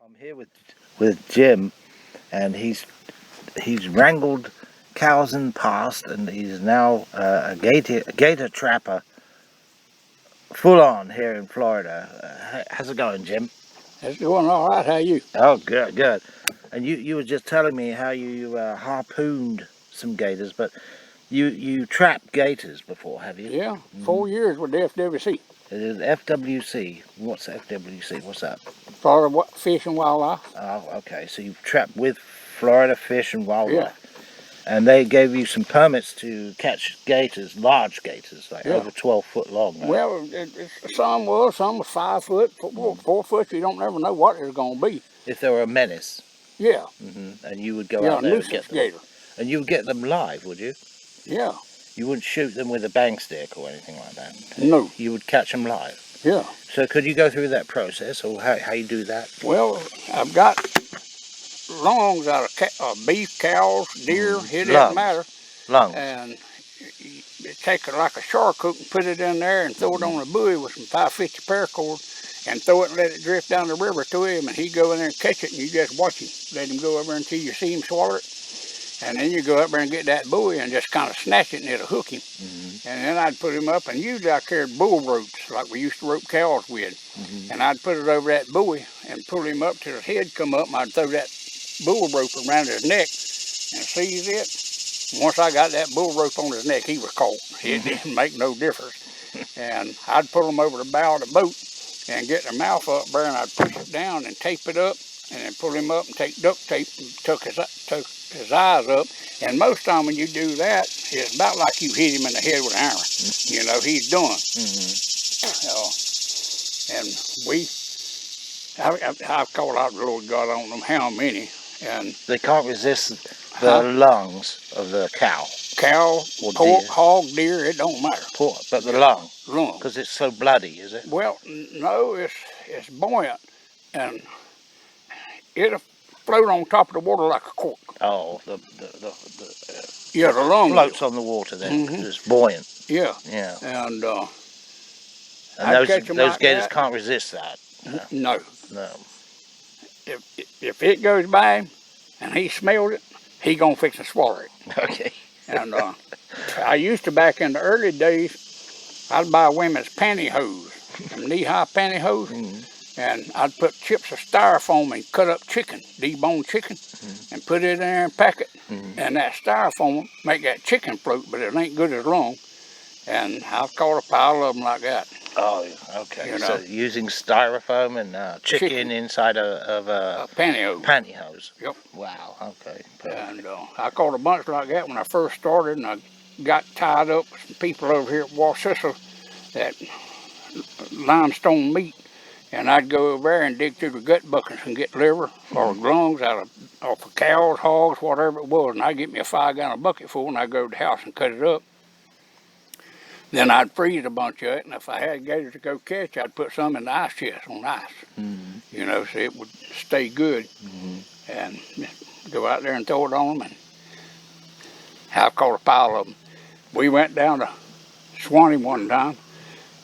I'm here with Jim, and he's wrangled cows in the past, and he's now a gator trapper, full on here in Florida. How's it going, Jim? It's going all right. How are you? Oh, good, good. And you were just telling me how you harpooned some gators, but you trapped gators before, have you? Yeah, 4 years with the FWC. It is FWC. What's FWC? What's that? Florida Fish and Wildlife. Oh, okay. So you trapped with Florida Fish and Wildlife. Yeah. And they gave you some permits to catch gators, large gators, like Yeah. over 12 foot long. Right? Well, some was 5 foot, 4 foot. You don't never know what they're going to be. If they were a menace. Yeah. And you would go Yeah, out there and nuisance get them. gator. And you would get them live, would you? Yeah. You wouldn't shoot them with a bang stick or anything like that? No. You would catch them live? Yeah. So could you go through that process, or how you do that? Well, I've got lungs out of beef, cows, deer. It doesn't matter. Lungs. And you take it like a shark hook and put it in there and throw it on a buoy with some 550 paracord and throw it and let it drift down the river to him, and he go in there and catch it, and you just watch him. Let him go over until you see him swallow it. And then you go up there and get that buoy and just kind of snatch it, and it'll hook him. And then I'd put him up, and usually I carried bull ropes like we used to rope cows with. And I'd put it over that buoy and pull him up till his head come up, and I'd throw that bull rope around his neck and seize it. Once I got that bull rope on his neck, he was caught. It didn't make no difference. And I'd pull him over the bow of the boat and get their mouth up there, and I'd push it down and tape it up, and then pull him up and take duct tape and tuck his eyes up. And most time when you do that, it's about like you hit him in the head with an iron. You know, he's done. And I've caught out the Lord God, I don't know how many. And they can't resist the lungs of the cow. Cow, or pork, deer. hog, deer, it don't matter. Pork, but the lung. Lung. Because it's so bloody, is it? Well, no, it's buoyant, and it'll float on top of the water like a cork. Oh, Yeah, the lung floats on the water then, because it's buoyant. Yeah. Yeah. And those gators can't resist that. No. No. If it goes by him and he smells it, he gonna fix and swallow it. Okay. And I used to, back in the early days, I'd buy women's pantyhose, knee-high pantyhose, and I'd put chips of styrofoam and cut up chicken, deboned chicken, and put it in there and pack it. And that styrofoam make that chicken float, but it ain't good as long. And I've caught a pile of them like that. Oh, okay. You know. So using styrofoam and chicken inside of a pantyhose. Pantyhose. Yep. Wow. Okay. And I caught a bunch like that when I first started, and I got tied up with some people over here at Wasissa that limestone meat, and I'd go over there and dig through the gut buckets and get liver or lungs off of cows, hogs, whatever it was, and I'd get me a 5-gallon bucket full, and I'd go to the house and cut it up. Then I'd freeze a bunch of it, and if I had gators to go catch, I'd put some in the ice chest on ice, you know, so it would stay good. And go out there and throw it on them, and I caught a pile of them. We went down to Swanee one time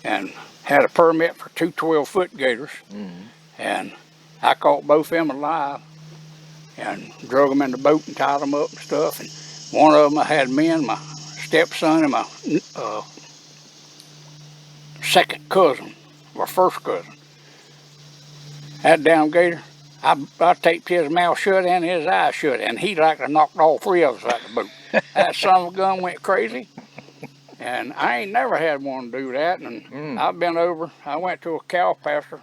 and had a permit for 2 12-foot gators, and I caught both of them alive and drug them in the boat and tied them up and stuff. And one of them I had me and my stepson and my second cousin, or first cousin. That damn gator, I taped his mouth shut and his eyes shut, and he like to knocked all 3 of us out the boat. That son of a gun went crazy, and I ain't never had one do that. And I've been over, I went to a cow pasture.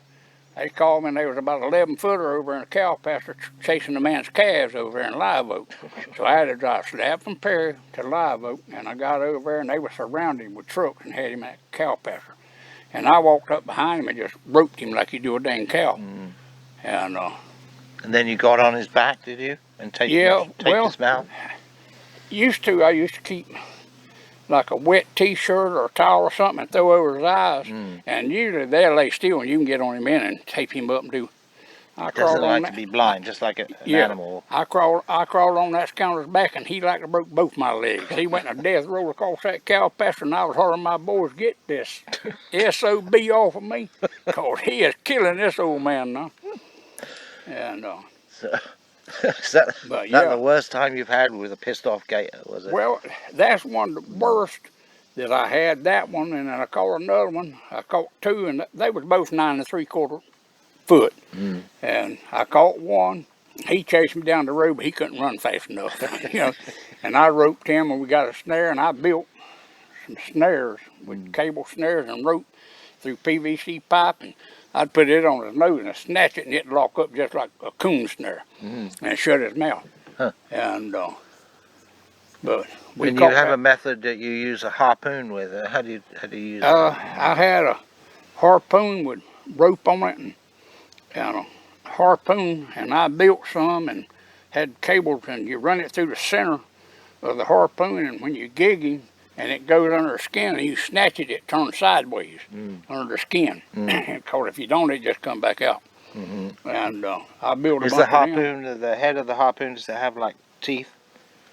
They called me, and there was about 11-footer over in a cow pasture chasing the man's calves over there in Live Oak. So I had to drive slap from Perry to Live Oak, and I got over there, and they were surrounded with trucks and had him at a cow pasture. And I walked up behind him and just roped him like you do a dang cow. And then you got on his back, did you? And take his mouth? I used to keep like a wet t-shirt or a towel or something and throw over his eyes. And usually they'll lay still and you can get on him in and tape him up and do. Doesn't like to be blind, just like an animal. I crawled on that scoundrel's back, and he like to broke both my legs. He went in a death roll across that cow pasture, and I was hollering, my boys, get this SOB off of me, because he is killing this old man now. And So, is that but that yeah, the worst time you've had with a pissed off gator? Was it? well, that's one of the worst that I had. That one, and then I caught another one. I caught two, and they was both 9 3/4 foot. Mm. And I caught one. He chased me down the road, but he couldn't run fast enough, you know. And I roped him, and we got a snare, and I built some snares with cable snares and rope through PVC pipe, and I'd put it on his nose and I'd snatch it, and it'd lock up just like a coon snare, and shut his mouth. Huh. And but we And you caught have that. a method that you use a harpoon with. How do you use it? I had a harpoon with rope on it and a harpoon, and I built some and had cables, and you run it through the center of the harpoon, and when you gig him and it goes under the skin and you snatch it, it turns sideways under the skin. Because if you don't, it just come back out. And I built a Is bunch the of harpoon, the head of the harpoon, does it have like teeth?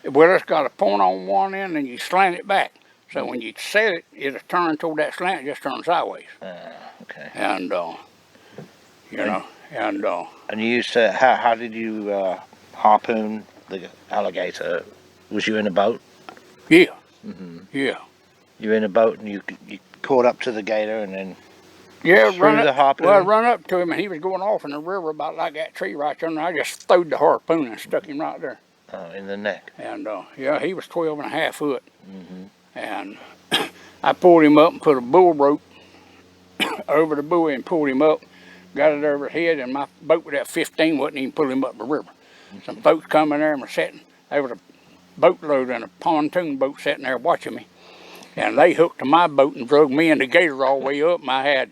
them. Well, it's got a point on one end, and you slant it back. So when you set it, it'll turn toward that slant, it just turns sideways. Okay. And you know, and And you used to, how did you harpoon the alligator? Was you in a boat? yeah, yeah. You were in a boat and you caught up to the gator and then Yeah, threw the harpoon? Well, I run up to him, and he was going off in the river about like that tree right there, and I just throwed the harpoon and stuck him right there. in the neck. And yeah, he was 12.5 foot. And I pulled him up and put a bull rope over the buoy and pulled him up, got it over his head, and my boat was at 15, wouldn't even pull him up the river. Some folks come in there and were sitting. There was a boatload and a pontoon boat sitting there watching me. And they hooked to my boat and drug me and the gator all the way up. And I had,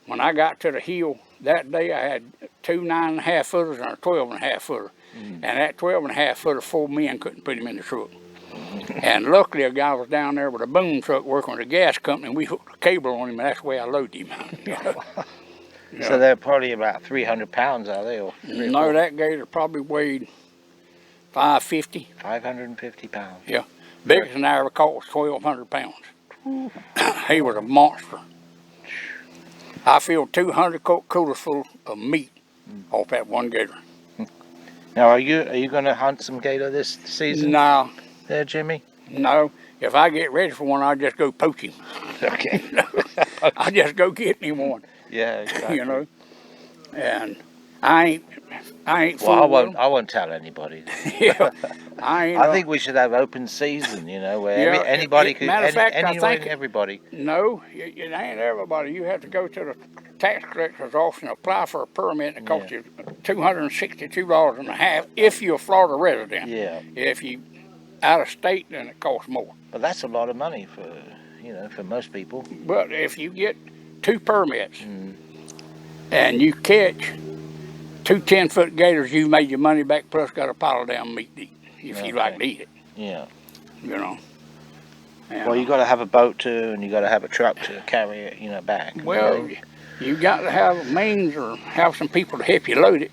when I got to the hill that day, I had 2 9.5 footers and a 12.5 footer. And that 12.5 footer, 4 men couldn't put him in the truck. And luckily, a guy was down there with a boom truck working with a gas company, and we hooked a cable on him, and that's the way I loaded him. So they're probably about 300 pounds, are they? Or No, that gator probably weighed 550. 550 pounds. Yeah. Biggest one I ever caught was 1,200 pounds. He was a monster. I filled 200 coolers full of meat off that one gator. Now, are you going to hunt some gator this season? No, There, Jimmy? no. If I get ready for one, I'll just go poach him. Okay. I'll just go get me one. Yeah, exactly. You know. And I ain't Well, I won't tell anybody. Yeah, I think we should have open season, where Yeah, anybody could, matter of fact, I anyone think and everybody. No, it ain't everybody. You have to go to the tax collector's office and apply for a permit, and it costs you $262.50 if you're a Florida resident. Yeah. If you out of state, then it costs more. But that's a lot of money for, for most people. But if you get 2 permits and you catch 2 10-foot gators, you made your money back, plus got a pile of damn meat to eat, if you like to eat it. Yeah. And, Well, you got to have a boat too, and you got to have a truck to carry it, back. Well, you got to have a means or have some people to help you load it.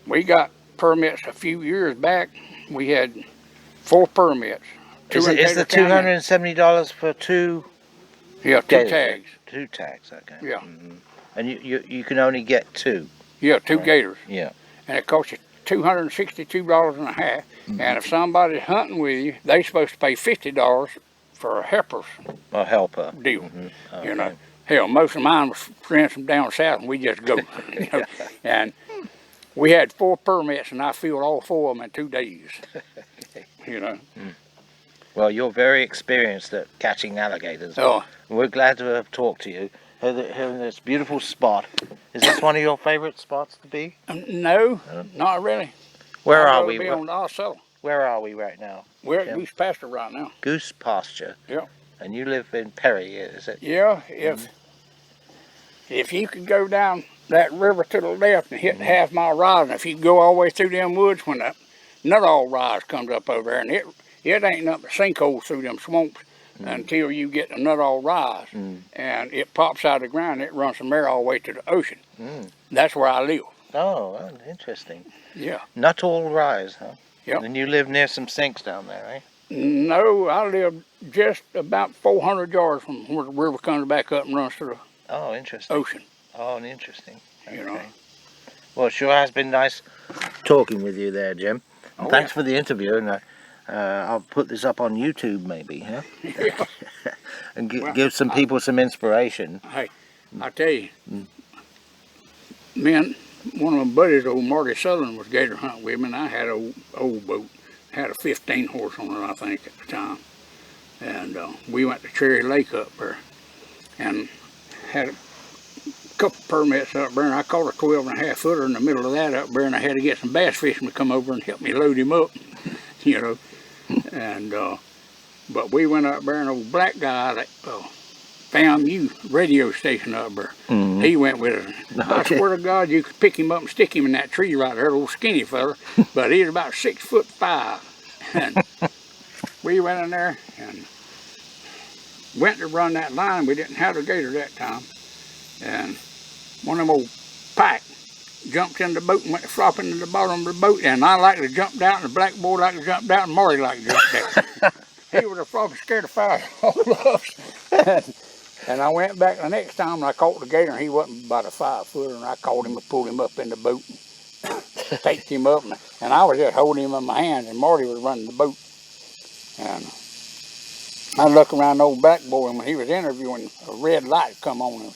We got permits a few years back. We had 4 permits. Is the $270 for 2? Yeah, 2 gators? tags. 2 tags, okay. Yeah. And you can only get 2. Yeah, 2 gators. Yeah. And it costs you $262.50. And if somebody's hunting with you, they're supposed to pay $50 for a helper's A helper. deal. Okay. Hell, most of mine was friends from down south, and we just go. And we had 4 permits, and I filled all 4 of them in 2 days. Well, you're very experienced at catching alligators. Oh. We're glad to have talked to you. Here in this beautiful spot. Is this one of your favorite spots to be? No, not really. Where I'd are rather we? be on the Osceola. Where are we right now? We're at Jim? Goose Pasture right now. Goose Pasture. Yeah. And you live in Perry, is it? Yeah, if you could go down that river to the left and hit the half-mile rise, and if you go all the way through them woods, when the Nuttall rise comes up over there, and it ain't nothing but sinkholes through them swamps until you get the Nuttall rise, and it pops out of the ground, and it runs from there all the way to the ocean. That's where I live. Oh, well, interesting. Yeah. Nuttall Rise, huh? Yep. And you live near some sinks down there, right? No, I live just about 400 yards from where the river comes back up and runs to the Oh, interesting. ocean. Oh, interesting. You know. Well, it sure has been nice talking with you there, Jim. Oh, Thanks yeah. for the interview, and I'll put this up on YouTube maybe, huh? Yeah. And Well, give some people some inspiration. hey, I tell you, one of my buddies, old Marty Sutherland, was gator hunting with me, and I had an old boat. Had a 15 horse on it, I think, at the time. And we went to Cherry Lake up there, and had a couple permits up there, and I caught a 12.5 footer in the middle of that up there, and I had to get some bass fishermen to come over and help me load him up, you know. And but we went up there, and old black guy at FAMU radio station up there, he went with us. I swear to God, you could pick him up and stick him in that tree right there, old skinny fella, but he was about 6'5". And we went in there and went to run that line. We didn't have a gator that time. And one of them old pike jumped in the boat and went flopping in the bottom of the boat. And I like to jump out, and the black boy like to jump out, and Marty like to jump down. He was a flopping scared of fire, all of us. And I went back the next time, and I caught the gator, and he wasn't about a 5 footer, and I caught him and pulled him up in the boat, taped him up, and I was just holding him in my hand, and Marty was running the boat. And I looked around the old black boy, and when he was interviewing, a red light come on him.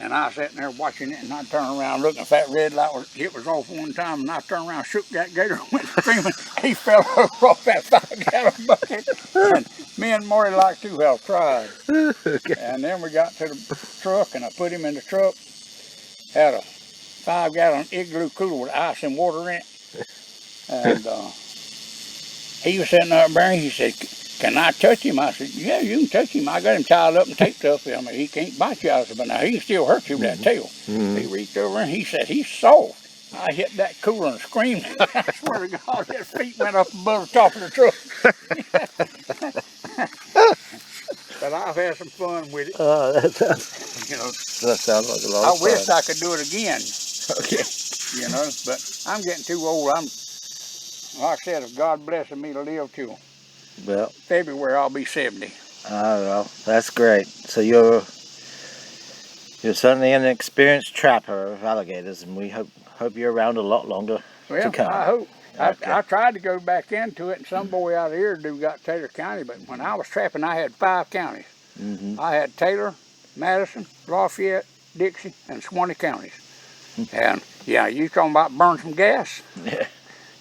And I was sitting there watching it, and I turned around looking. If that red light was off one time, and I turned around, shook that gator, and went screaming. He fell over off that 5-gallon bucket. And me and Marty like to have tried. And then we got to the truck, and I put him in the truck. Had a 5-gallon igloo cooler with ice and water in it. And he was sitting up there, and he said, "Can I touch him?" I said, "Yeah, you can touch him. I got him tied up and taped up. I mean, he can't bite you." I said, "But now he can still hurt you with that tail." He reached over and he said, "He's soft." I hit that cooler and screamed. I swear to God, his feet went up above the top of the truck. But I've had some fun with it. Oh, that sounds like a lot of fun. I wish I could do it again. Okay. You know, but I'm getting too old. Like I said, if God blesses me to live till February, I'll be 70. Oh, well, that's great. So you're certainly an experienced trapper of alligators, and we hope you're around a lot longer to come. I hope. Okay. I tried to go back into it, and some boy out here got Taylor County, but when I was trapping, I had 5 counties. I had Taylor, Madison, Lafayette, Dixie, and Swanee counties. And yeah, you talking about burn some gas? Yeah.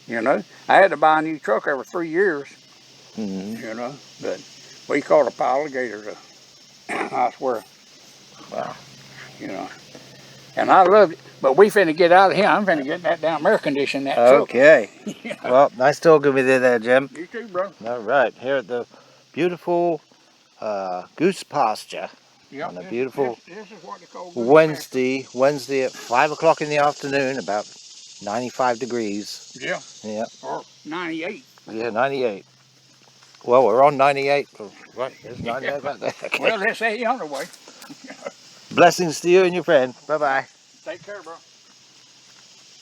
You know, I had to buy a new truck every 3 years. You know, but we caught a pile of gators. I swear. Wow. You know, and I loved it. But we finna get out of here. I'm finna get that down air condition that truck. Okay. Yeah. Well, nice talking with you there, Jim. You too, bro. All right, here at the beautiful Goose Pasture Yep, on a beautiful this is what they call Goose Wednesday at 5 o'clock in the afternoon, about 95 degrees. Pasture. Yeah. Yeah. Or 98. Yeah, 98. Well, we're on 98. Right, there's 98 right there. Okay. Well, let's say the other way. Blessings to you and your friend. Bye-bye. Take care, bro.